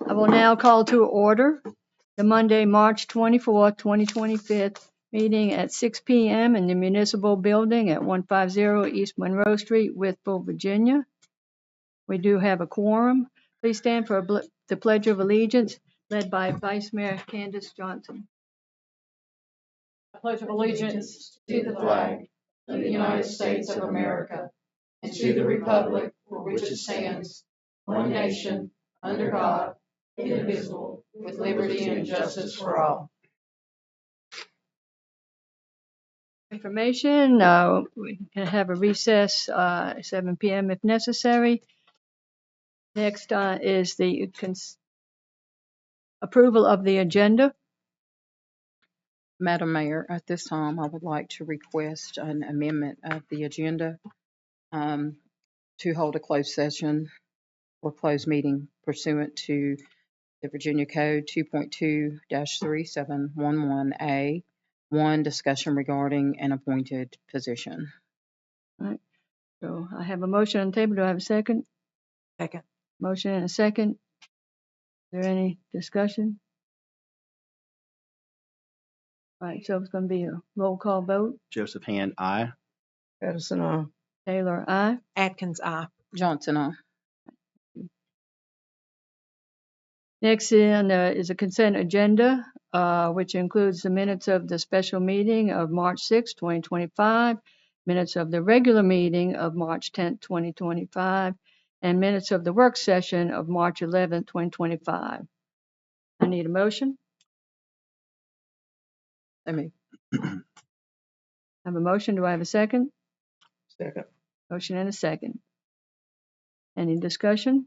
I will now call to order the Monday, March 24th, 2025 meeting at 6 p.m. in the Municipal Building at 150 East Monroe Street, Wytheville, Virginia. We do have a quorum. Please stand for the Pledge of Allegiance, led by Vice Mayor Candace Johnson. I pledge allegiance to the flag of the United States of America and to the republic for which it stands, one nation, under God, indivisible, with liberty and justice for all. Information, we can have a recess 7 p.m. if necessary. Next is the approval of the agenda. Madam Mayor, at this time, I would like to request an amendment of the agenda to hold a closed session or closed meeting pursuant to the Virginia Code 2.2-3711A, one discussion regarding an appointed position. All right. So I have a motion on the table. Do I have a second? Second. Motion and a second. Is there any discussion? All right, so it's going to be a roll call vote. Joseph Hand, aye. Edison, aye. Taylor, aye. Atkins, aye. Johnson, aye. Next is a consent agenda, which includes the minutes of the special meeting of March 6, 2025, minutes of the regular meeting of March 10, 2025, and minutes of the work session of March 11, 2025. I need a motion. I I have a motion. Do I have a second? Second. Motion and a second. Any discussion?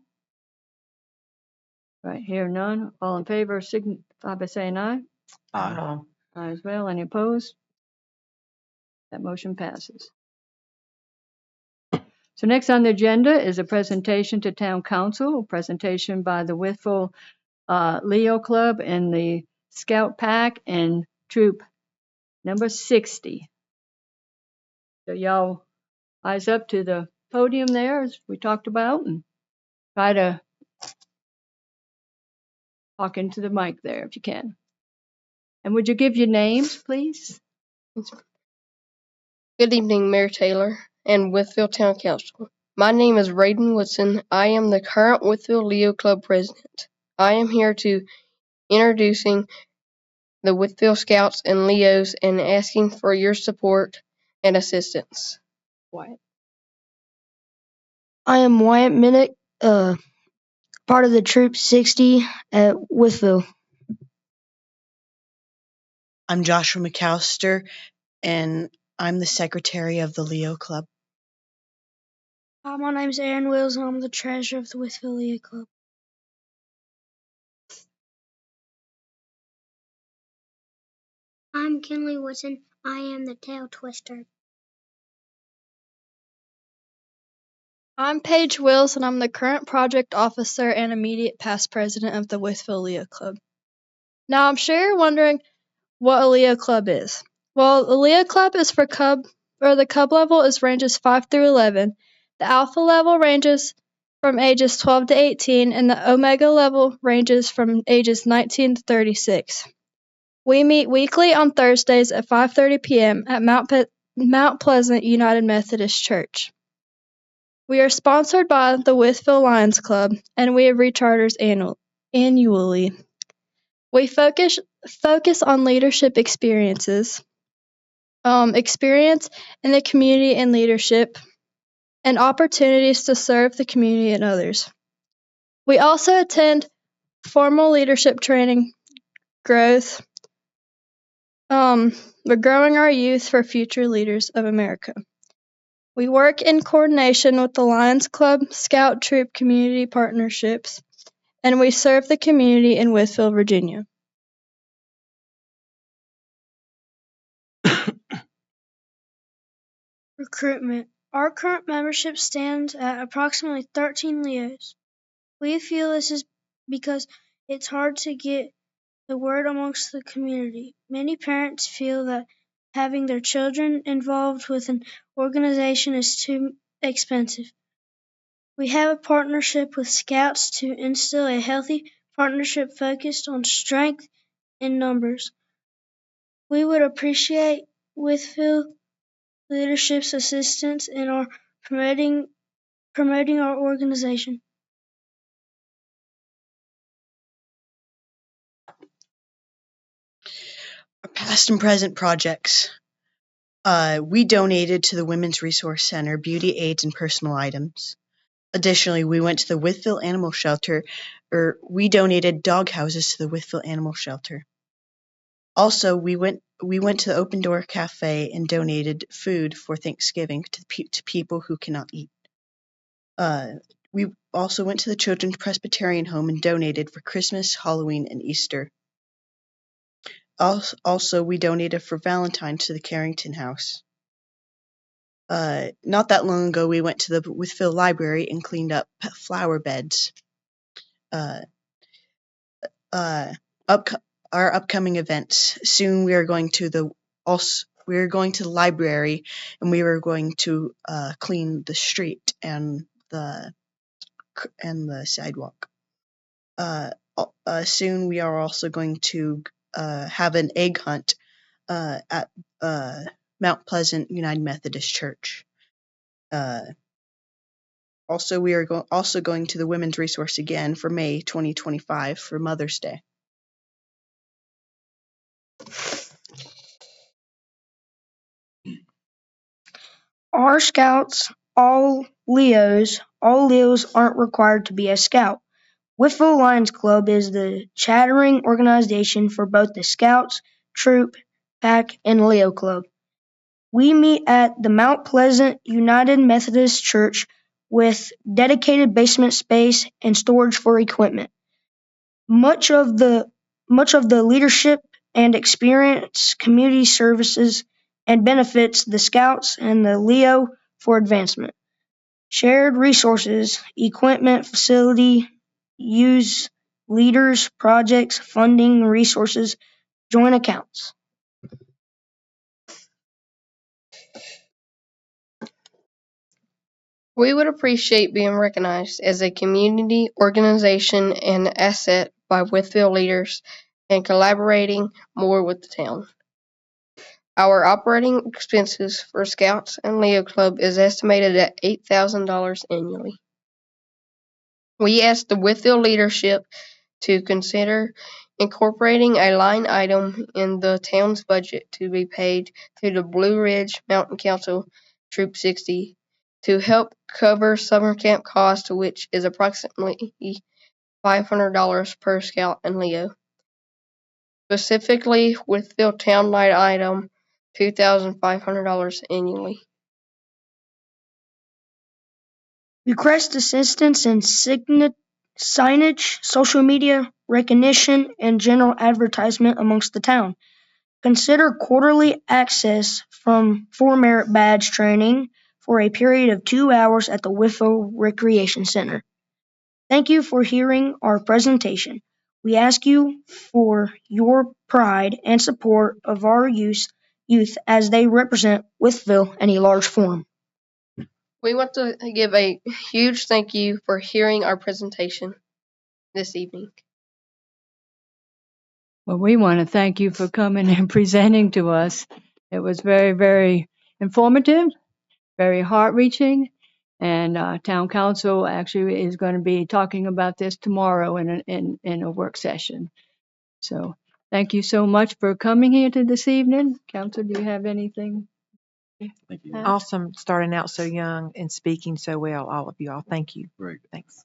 Right, here none. All in favor signify by saying aye. Aye. Aye as well. Any opposed? That motion passes. So next on the agenda is a presentation to Town Council, a presentation by the Wytheville Leo Club and the Scout Pack and Troop number 60. So y'all eyes up to the podium there as we talked about and try to talk into the mic there if you can. And would you give your names, please? Good evening, Mayor Taylor and Wytheville Town Council. My name is Raiden Woodson. I am the current Wytheville Leo Club president. I am here to introducing the Wytheville Scouts and Leos and asking for your support and assistance. Wyatt. I am Wyatt Minnick, part of the Troop 60 at Wytheville. I'm Joshua McAllister, and I'm the secretary of the Leo Club. My name's Aaron Wills, and I'm the treasurer of the Wytheville Leo Club. I'm Kinley Woodson. I am the tail twister. I'm Paige Wills, and I'm the current project officer and immediate past president of the Wytheville Leo Club. Now, I'm sure you're wondering what a Leo Club is. Well, the Leo Club is for the cub level is ranges 5 through 11. The alpha level ranges from ages 12 to 18, and the omega level ranges from ages 19 to 36. We meet weekly on Thursdays at 5:30 p.m. at Mount Pleasant United Methodist Church. We are sponsored by the Wytheville Lions Club, and we have recharters annually. We focus on leadership experience in the community and leadership, and opportunities to serve the community and others. We also attend formal leadership training, growth. We're growing our youth for future leaders of America. We work in coordination with the Lions Club, Scout Troop community partnerships, and we serve the community in Wytheville, Virginia. Recruitment. Our current membership stands at approximately 13 Leos. We feel this is because it's hard to get the word amongst the community. Many parents feel that having their children involved with an organization is too expensive. We have a partnership with Scouts to instill a healthy partnership focused on strength in numbers. We would appreciate Wytheville leadership's assistance in our promoting our organization. Our past and present projects. We donated to the Women's Resource Center beauty aids and personal items. Additionally, we went to the Wytheville Animal Shelter, we donated dog houses to the Wytheville Animal Shelter. Also, we went to the Open Door Cafe and donated food for Thanksgiving to people who cannot eat. We also went to the Children's Presbyterian Home and donated for Christmas, Halloween, and Easter. Also, we donated for Valentine's to the Carrington House. Not that long ago, we went to the Wytheville Library and cleaned up flower beds. Our upcoming events. Soon we are going to the library, and we are going to clean the street and the sidewalk. Soon we are also going to have an egg hunt at Mount Pleasant United Methodist Church. Also, we are going to the Women's Resource again for May 2025 for Mother's Day. Our scouts, all Leos aren't required to be a scout. Wytheville Lions Club is the chattering organization for both the Scouts, Troop, Pack, and Leo Club. We meet at the Mount Pleasant United Methodist Church with dedicated basement space and storage for equipment. Much of the leadership and experience community services and benefits the Scouts and the Leo for advancement. Shared resources, equipment, facility, use, leaders, projects, funding, resources, joint accounts. We would appreciate being recognized as a community organization and asset by Wytheville leaders and collaborating more with the town. Our operating expenses for Scouts and Leo Club is estimated at $8,000 annually. We ask the Wytheville leadership to consider incorporating a line item in the town's budget to be paid to the Blue Ridge Mountain Council Troop 60 to help cover summer camp costs, which is approximately $500 per Scout and Leo. Specifically, Wytheville town line item $2,500 annually. Request assistance in signage, social media, recognition, and general advertisement amongst the town. Consider quarterly access for merit badge training for a period of 2 hours at the Wytheville Recreation Center. Thank you for hearing our presentation. We ask you for your pride and support of our youth as they represent Wytheville in a large forum. We want to give a huge thank you for hearing our presentation this evening. Well, we want to thank you for coming and presenting to us. It was very, very informative, very heart-reaching, and Town Council actually is going to be talking about this tomorrow in a work session. So thank you so much for coming here to this evening. Council, do you have anything? Thank you. Awesome, starting out so young and speaking so well, all of you all. Thank you. Great. Thanks.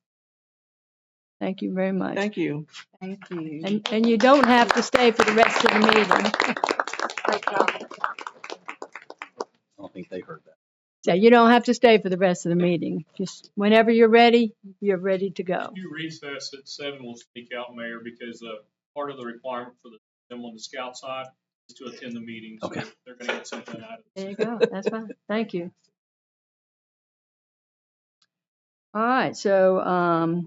Thank you very much. Thank you. Thank you. And you don't have to stay for the rest of the meeting. I don't think they heard that. So you don't have to stay for the rest of the meeting. Just whenever you're ready to go. If you recess at 7, we'll speak out, Mayor, because part of the requirement for them on the Scout side is to attend the meeting. So Okay. they're going to get something out of it. There you go. That's fine. Thank you. All right. So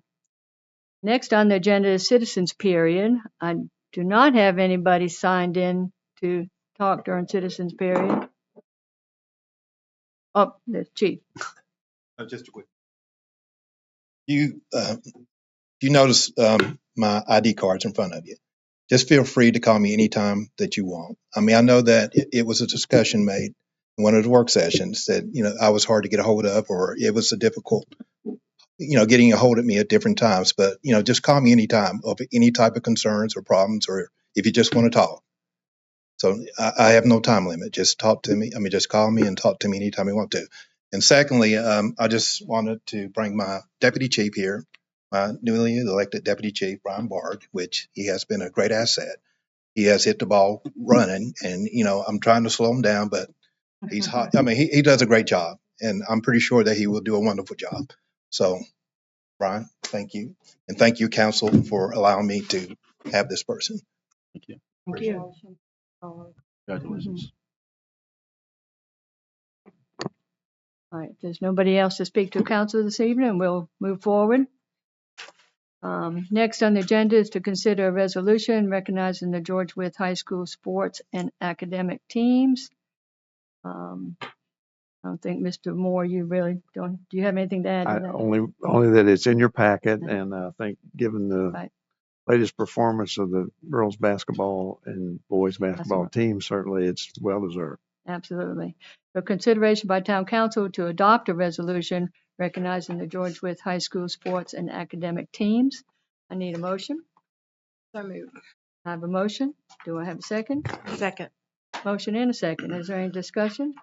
next on the agenda is citizens period. I do not have anybody signed in to talk during citizens period. Oh, the chief. Just a quick. You you notice my ID card's in front of you. Just feel free to call me anytime that you want. I mean, I know that it was a discussion made in one of the work sessions that, I was hard to get a hold of, or it was a difficult, getting a hold of me at different times. But, just call me anytime of any type of concerns or problems, or if you just want to talk. So I have no time limit. Just talk to me. I mean, just call me and talk to me anytime you want to. And secondly, I just wanted to bring my deputy chief here, my newly elected deputy chief, Brian Bard, which he has been a great asset. He has hit the ball running, and I'm trying to slow him down, but he's hot. I mean, he does a great job, and I'm pretty sure that he will do a wonderful job. So, Brian, thank you, and thank you, council, for allowing me to have this person. Thank you. Thank you. Congratulations. All right, if there's nobody else to speak to council this evening, we'll move forward. Next on the agenda is to consider a resolution recognizing the George Wythe High School sports and academic teams. I don't think, Mr. Moore, you really don't, do you have anything to add to that? Only that it's in your packet, and I think given the Right. latest performance of the girls basketball and boys basketball right. team, certainly it's well deserved. Absolutely. For consideration by town council to adopt a resolution recognizing the George Wythe High School sports and academic teams. I need a motion. So moved. I have a motion. Do I have a second? Second. Motion and a second. Is there any discussion?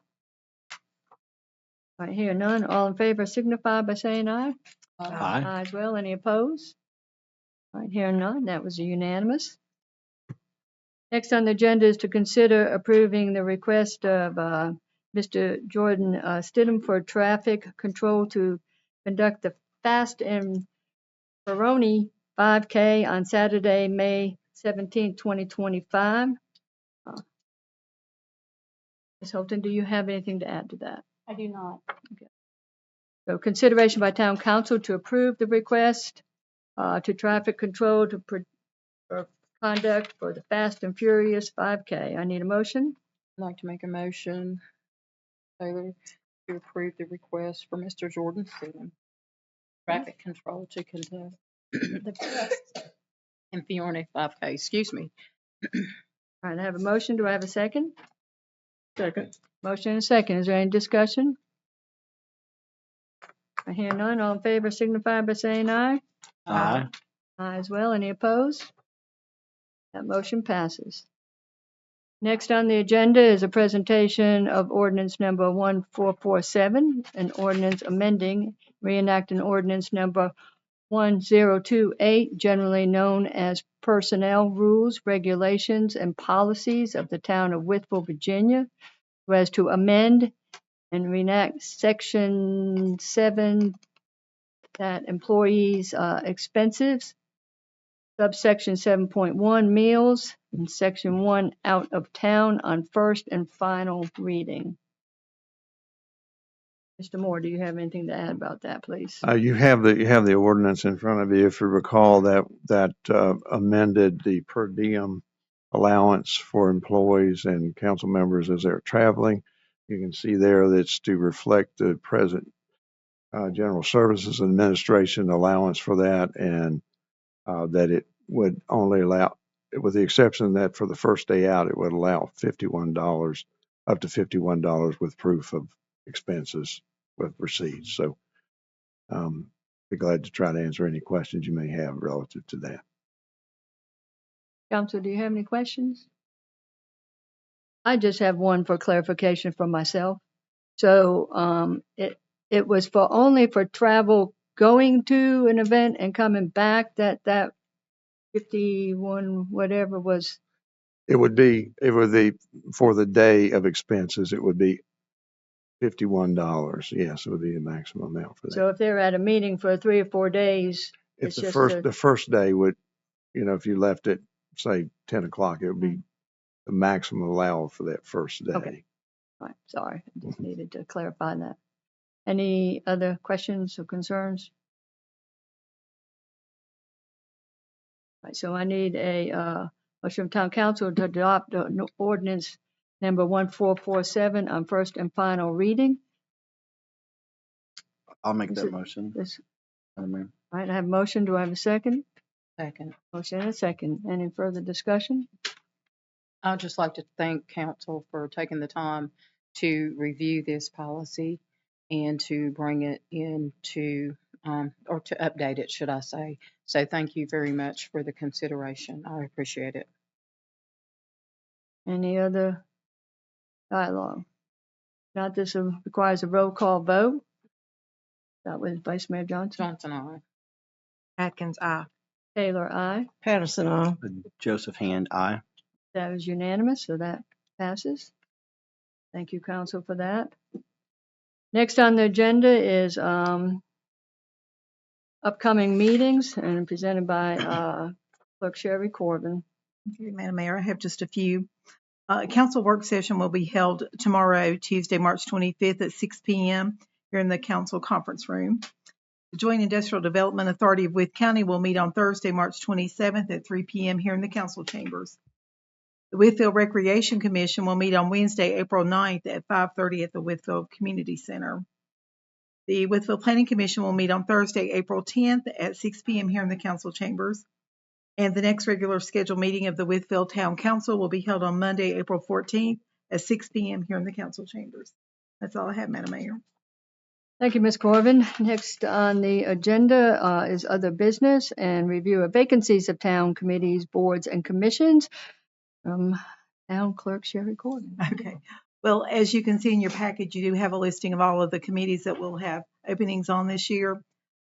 All right, here none. All in favor signify by saying aye. Aye. Aye as well. Any opposed? All right, here none. That was unanimous. Next on the agenda is to consider approving the request of Mr. Jordan Stidham for traffic control to conduct the Fast and Baroni 5K on Saturday, May 17, 2025. Ms. Holton, do you have anything to add to that? I do not. Okay. So consideration by town council to approve the request to traffic control for conduct for the Fast and Furious 5K. I need a motion. I'd like to make a motion, Taylor, to approve the request for Mr. Jordan Stidham, traffic control to conduct the Fast and Fiorni 5K. Excuse me. All right, I have a motion. Do I have a second? Second. Motion and a second. Is there any discussion? I hear none. All in favor signify by saying aye. Aye. Aye as well. Any opposed? That motion passes. Next on the agenda is a presentation of ordinance number 1447, an ordinance amending, reenacting ordinance number 1028, generally known as Personnel Rules, Regulations, and Policies of the Town of Wytheville, Virginia, so as to amend and reenact Section 7, that employees' expenses, subsection 7.1, meals, and section 1, out of town, on first and final reading. Mr. Moore, do you have anything to add about that, please? You have the ordinance in front of you. If you recall, that amended the per diem allowance for employees and council members as they're traveling. You can see there that's to reflect the present general services administration allowance for that, and that it would only allow, with the exception that for the first day out, it would allow $51, up to $51 with proof of expenses with receipts. So be glad to try to answer any questions you may have relative to that. Council, do you have any questions? I just have one for clarification from myself. So it was for only for travel going to an event and coming back, that 51 whatever was. It would be for the day of expenses, it would be $51. Yes, it would be the maximum amount for that. So if they're at a meeting for 3 or 4 days, If it's the just first day would, if you left at say 10 o'clock, it would be the maximum allowed for that first day. Okay. All right, sorry, I just needed to clarify that. Any other questions or concerns? All right, so I need a motion from town council to adopt ordinance number 1447 on first and final reading. I'll make Is that it- motion. This, Madam Mayor. All right, I have a motion. Do I have a second? Second. Motion and a second. Any further discussion? I'd just like to thank council for taking the time to review this policy and to bring it into, or to update it, should I say. So thank you very much for the consideration. I appreciate it. Any other dialogue? Not, this requires a roll call vote. That was Vice Mayor Johnson. Johnson, aye. Atkins, aye. Taylor, aye. Patterson, aye. Joseph Hand, aye. That was unanimous, so that passes. Thank you, council, for that. Next on the agenda is upcoming meetings and presented by Clerk Sherry Corbin. Okay, Madam Mayor, I have just a few. Council work session will be held tomorrow, Tuesday, March 25th at 6 p.m. here in the council conference room. The Joint Industrial Development Authority of Wythe County will meet on Thursday, March 27th at 3 p.m. here in the council chambers. The Wytheville Recreation Commission will meet on Wednesday, April 9th at 5:30 at the Wytheville Community Center. The Wytheville Planning Commission will meet on Thursday, April 10th at 6 p.m. here in the council chambers. And the next regular scheduled meeting of the Wytheville Town Council will be held on Monday, April 14th at 6 p.m. here in the council chambers. That's all I have, Madam Mayor. Thank you, Ms. Corbin. Next on the agenda is other business and review of vacancies of town committees, boards, and commissions. Town Clerk Sherry Corbin. Okay. Well, as you can see in your package, you do have a listing of all of the committees that will have openings on this year.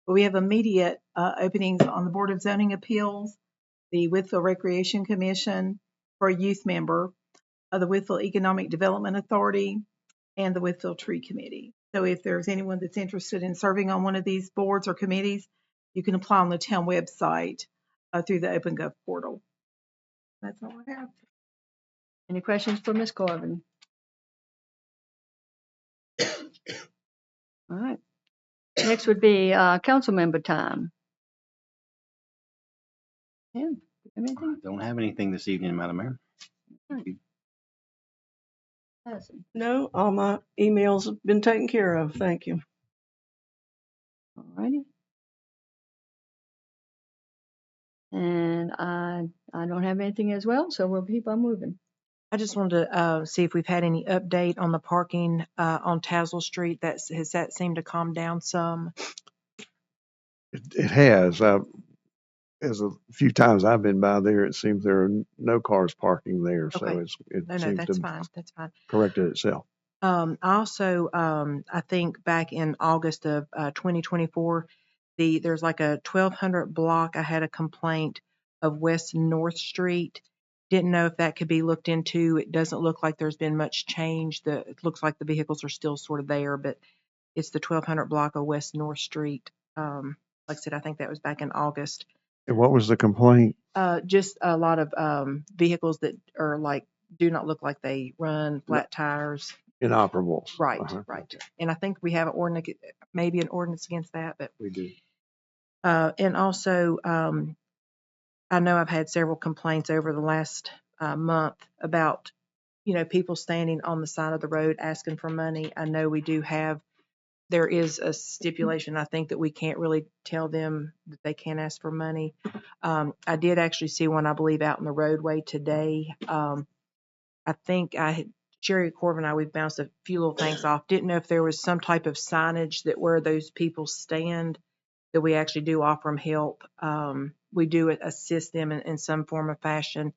But we have immediate openings on the Board of Zoning Appeals, the Wytheville Recreation Commission for a youth member, the Wytheville Economic Development Authority, and the Wytheville Tree Committee. So if there's anyone that's interested in serving on one of these boards or committees, you can apply on the town website through the OpenGov portal. That's all I have. Any questions for Ms. Corbin? All right. Next would be council member time. Yeah, anything? Don't have anything this evening, Madam Mayor. No, all my emails have been taken care of. Thank you. All righty. And I don't have anything as well, so we'll keep on moving. I just wanted to see if we've had any update on the parking on Tazewell Street. Has that seemed to calm down some? It has. As a few times I've been by there, it seems there are no cars parking there. So Okay. it No, seems that's to fine. That's fine. corrected itself. Also, I think back in August of 2024, there's like a 1200 block. I had a complaint of West North Street. Didn't know if that could be looked into. It doesn't look like there's been much change. It looks like the vehicles are still sort of there, but it's the 1200 block of West North Street. Like I said, I think that was back in August. And what was the complaint? Just a lot of vehicles that are like, do not look like they run, flat tires. Inoperables. Right, Uh-huh. right. And I think we have an ordinance, maybe an ordinance against that, but. We do. And also, I know I've had several complaints over the last month about, people standing on the side of the road asking for money. I know there is a stipulation, I think, that we can't really tell them that they can't ask for money. I did actually see one, I believe, out in the roadway today. I think Sherry Corbin and we've bounced a few little things off. Didn't know if there was some type of signage that where those people stand, that we actually do offer them help. We do assist them in some form of fashion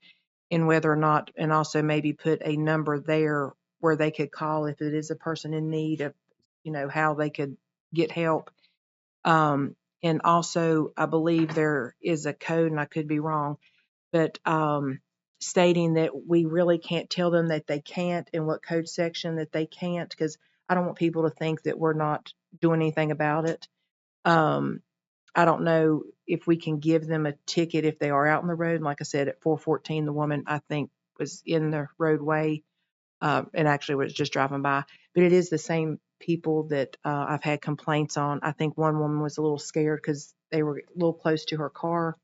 in whether or not, and also maybe put a number there where they could call if it is a person in need of, how they could get help. And also, I believe there is a code, and I could be wrong, but stating that we really can't tell them that they can't and what code section that they can't, because I don't want people to think that we're not doing anything about it. I don't know if we can give them a ticket if they are out on the road. And like I said, at 414, the woman, I think, was in the roadway and actually was just driving by. But it is the same people that I've had complaints on. I think one woman was a little scared because they were a little close to her car.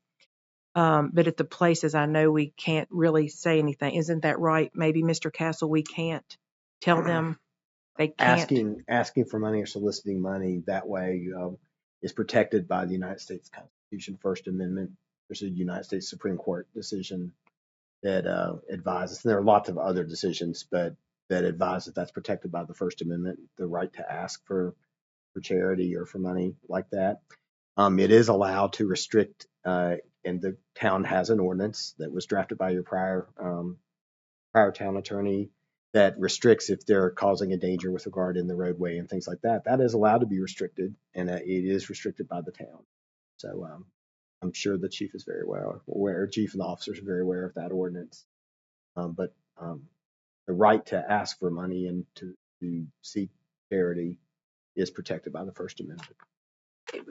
But at the places, I know we can't really say anything. Isn't that right? Maybe, Mr. Castle, we can't tell them they can't. Asking for money or soliciting money that way, is protected by the United States Constitution, First Amendment. There's a United States Supreme Court decision that advises, and there are lots of other decisions, but that advise that that's protected by the First Amendment, the right to ask for charity or for money like that. It is allowed to restrict, and the town has an ordinance that was drafted by your prior town attorney that restricts if they're causing a danger with regard in the roadway and things like that. That is allowed to be restricted, and it is restricted by the town. So I'm sure the chief is very well aware, chief and the officers are very aware of that ordinance. But the right to ask for money and to seek charity is protected by the First Amendment.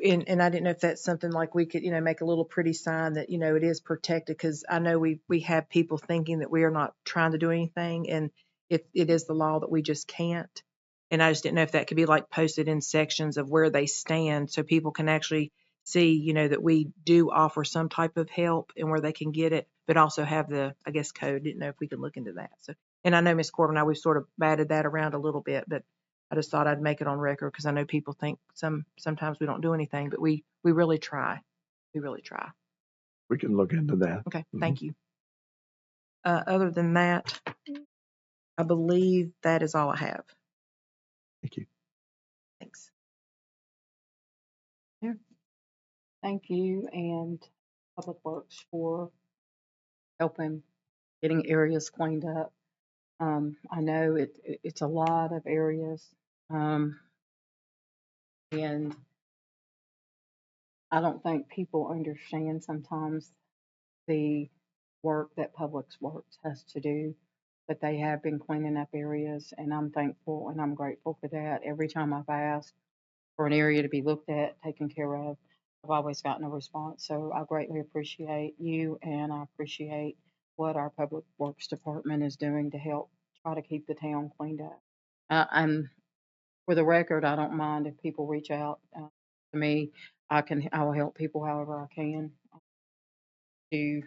And I didn't know if that's something like we could, make a little pretty sign that, it is protected, because I know we have people thinking that we are not trying to do anything, and it is the law that we just can't. And I just didn't know if that could be like posted in sections of where they stand so people can actually see, that we do offer some type of help and where they can get it, but also have the, I guess, code. Didn't know if we could look into that. So, and I know Ms. Corbin and I, we've sort of batted that around a little bit, but I just thought I'd make it on record because I know people think sometimes we don't do anything, but we really try. We really try. We can look into that. Okay, thank you. Other than that, I believe that is all I have. Thank you. Thanks. Thank you and Public Works for helping getting areas cleaned up. I know it's a lot of areas, and I don't think people understand sometimes the work that Public Works has to do, but they have been cleaning up areas, and I'm thankful and I'm grateful for that. Every time I've asked for an area to be looked at, taken care of, I've always gotten a response. So I greatly appreciate you, and I appreciate what our Public Works Department is doing to help try to keep the town cleaned up. And for the record, I don't mind if people reach out to me. I will help people however I can to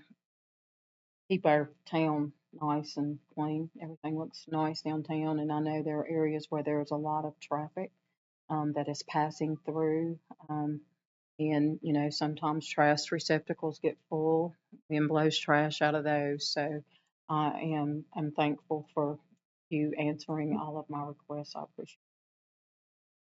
keep our town nice and clean. Everything looks nice downtown, and I know there are areas where there's a lot of traffic that is passing through. And sometimes trash receptacles get full. Wind blows trash out of those. So I'm thankful for you answering all of my requests. I appreciate it.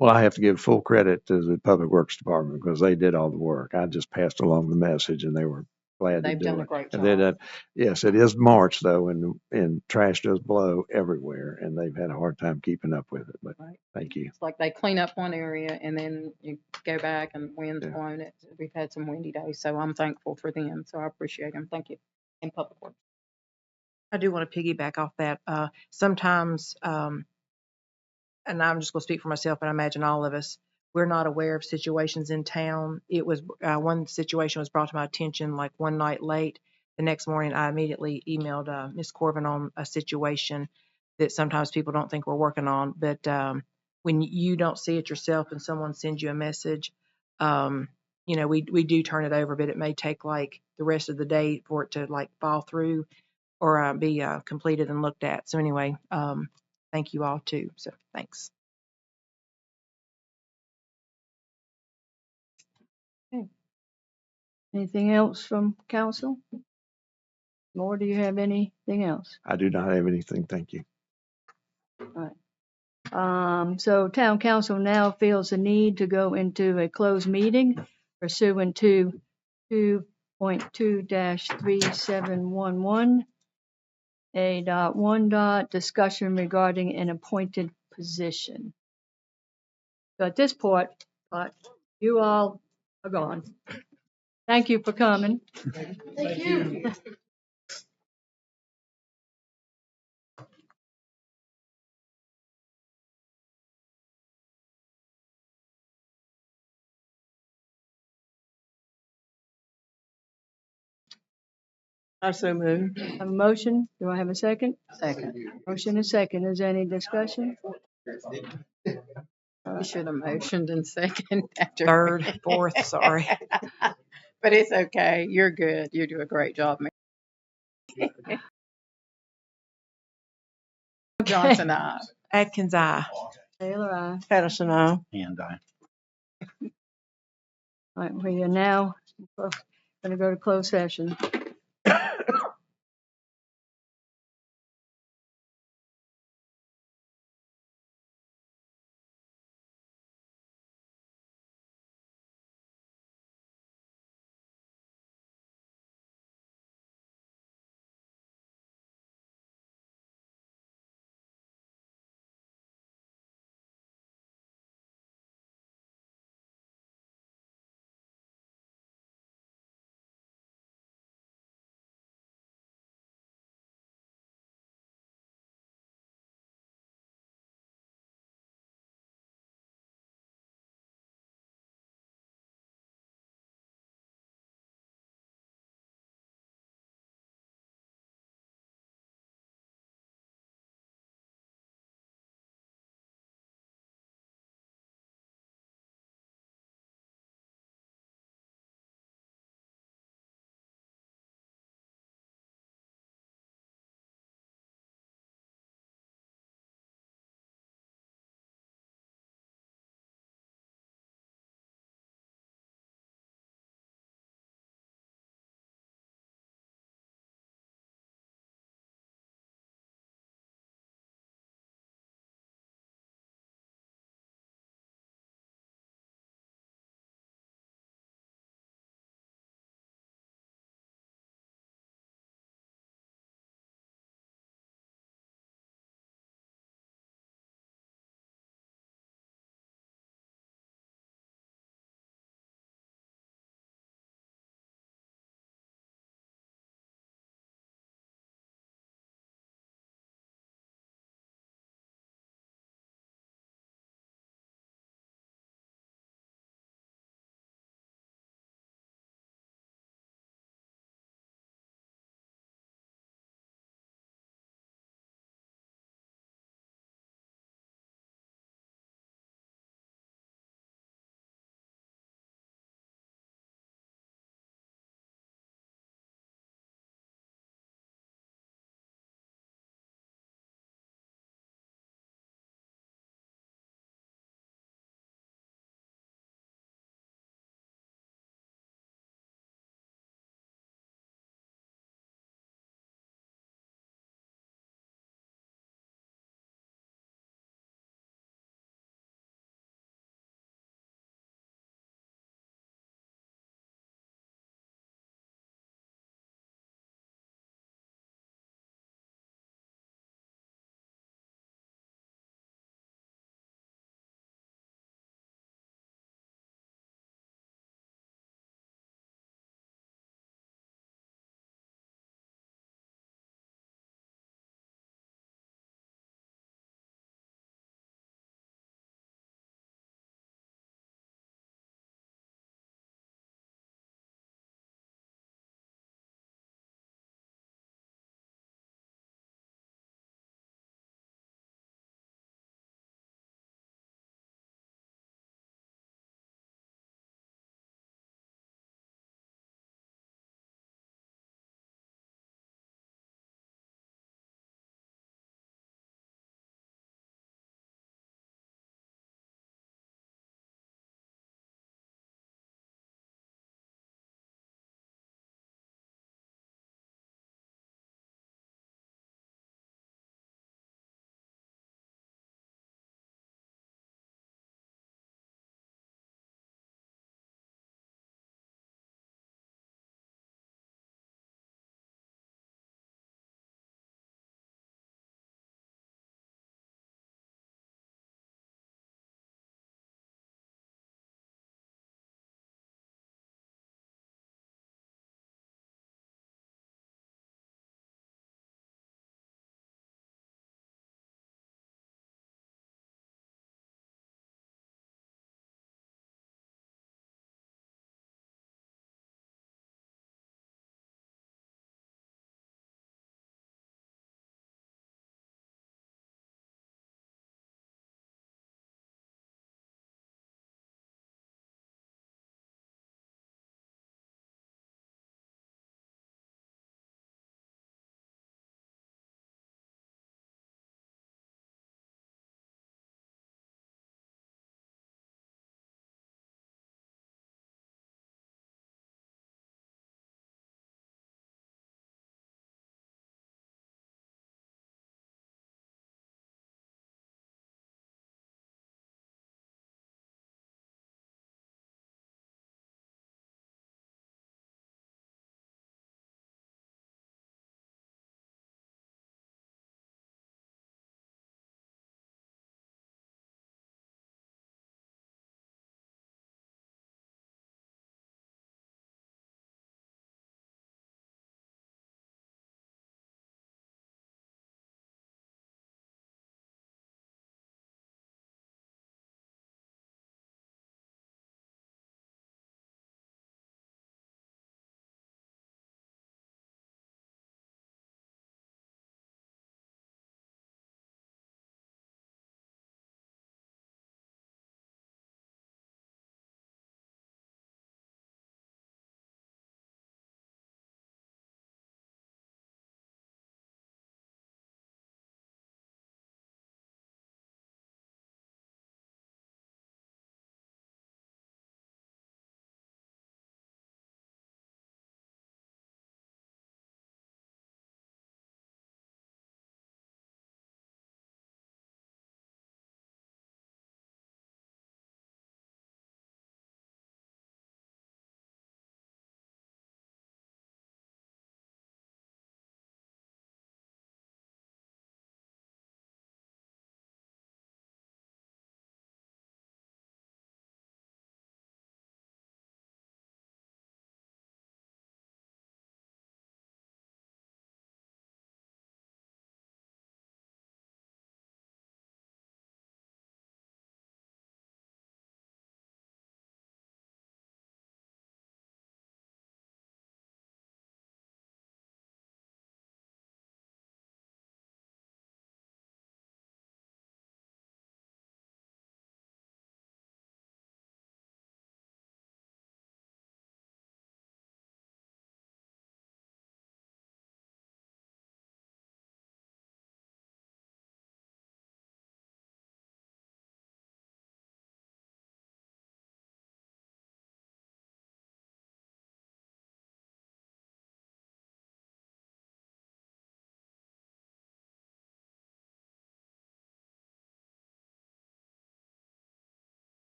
Well, I have to give full credit to the Public Works Department because they did all the work. I just passed along the message and they were glad to They've do done a it. great And then, job. yes, it is March though, and trash does blow everywhere, and they've had a hard time keeping up with it. But Right. thank you. It's like they clean up one area and then you go back and wind's Yeah. blown it. We've had some windy days, so I'm thankful for them. So I appreciate them. Thank you. And Public Works. I do want to piggyback off that. Sometimes, and I'm just going to speak for myself, but I imagine all of us, we're not aware of situations in town. It was one situation was brought to my attention like one night late. The next morning, I immediately emailed Ms. Corbin on a situation that sometimes people don't think we're working on. But when you don't see it yourself and someone sends you a message, we do turn it over, but it may take like the rest of the day for it to like fall through or be completed and looked at. So anyway, thank you all too. So thanks. Anything else from council? Or do you have anything else? I do not have anything. Thank you. All right. So town council now feels the need to go into a closed meeting pursuant to 2.2-3711 A.1. Discussion regarding an appointed position. So at this point, you all are gone. Thank you for coming. Thank you. I so move. Have a motion? Do I have a second? Second. Motion and second. Is there any discussion? You should have motioned in second after. Third, fourth, sorry. But it's okay. You're good. You do a great job, Mary. Johnson, I. Atkins, aye. Taylor, aye. Patterson, aye. And I. All right, we are now going to go to closed session.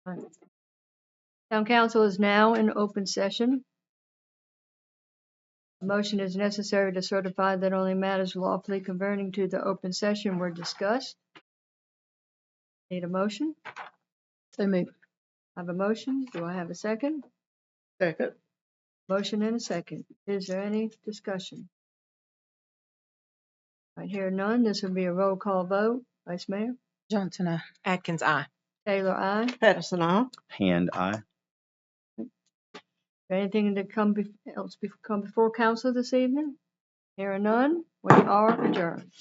Right. Town council is now in open session. A motion is necessary to certify that only matters lawfully converting to the open session were discussed. Need a motion? So moved. I have a motion. Do I have a second? Second. Motion and a second. Is there any discussion? I hear none. This will be a roll call vote. Vice Mayor? Johnson, aye. Atkins, aye. Taylor, aye. Patterson, aye. Hand aye. Anything to come come before council this evening? Hearing none, we are adjourned.